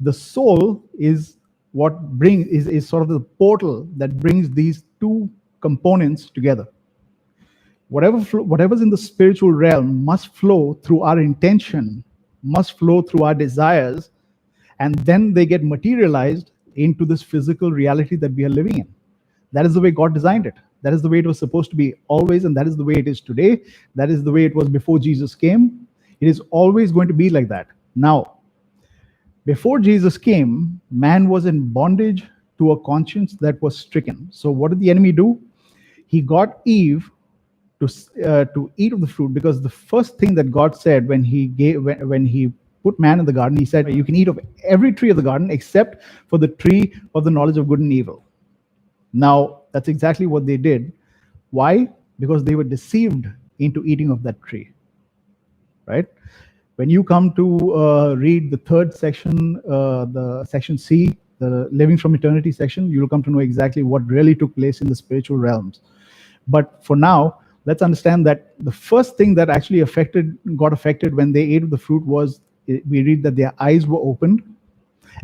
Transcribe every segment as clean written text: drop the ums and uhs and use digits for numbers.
The soul is is sort of the portal that brings these two components together. Whatever's in the spiritual realm must flow through our intention, must flow through our desires, and then they get materialized into this physical reality that we are living in. That is the way God designed it. That is the way it was supposed to be always, and that is the way it is today. That is the way it was before Jesus came. It is always going to be like that. Now, before Jesus came, man was in bondage to a conscience that was stricken. So, what did the enemy do? He got Eve to eat of the fruit, because the first thing that God said when he put man in the garden, he said, "You can eat of every tree of the garden except for the tree of the knowledge of good and evil." Now, that's exactly what they did. Why? Because they were deceived into eating of that tree, right? When you come to read the third section, the section C, the Living from Eternity section, you'll come to know exactly what really took place in the spiritual realms. But for now, let's understand that the first thing that actually got affected when they ate of the fruit was, we read that their eyes were opened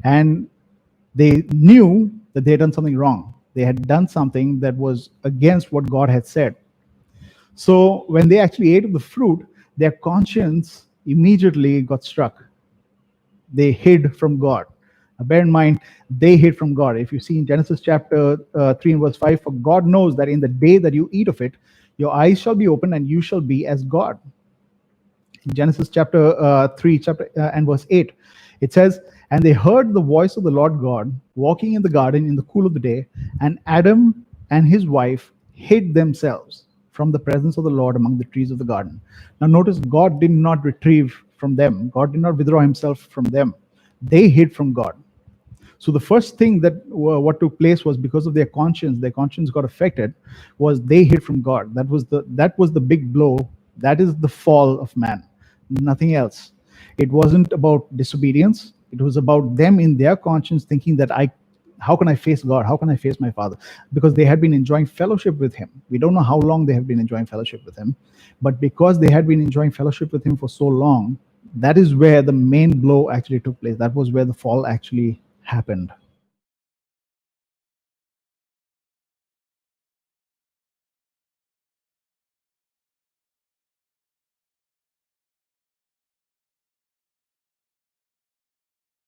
and they knew that they had done something wrong. They had done something that was against what God had said. So when they actually ate of the fruit, their conscience immediately got struck. They hid from God. Now, bear in mind, they hid from God. If you see in Genesis chapter 3 and verse 5, for God knows that in the day that you eat of it, your eyes shall be opened and you shall be as God. In Genesis chapter 3 and verse 8, it says, and they heard the voice of the Lord God walking in the garden in the cool of the day, and Adam and his wife hid themselves from the presence of the Lord among the trees of the garden. Now notice, God did not retrieve from them. God did not withdraw himself from them. They hid from God. So the first thing that what took place was, because of their conscience got affected, was they hid from God. That was the big blow. That is the fall of man. Nothing else. It wasn't about disobedience. It was about them in their conscience thinking that how can I face God? How can I face my Father? Because they had been enjoying fellowship with him. We don't know how long they have been enjoying fellowship with him, but because they had been enjoying fellowship with him for so long, that is where the main blow actually took place. That was where the fall actually happened.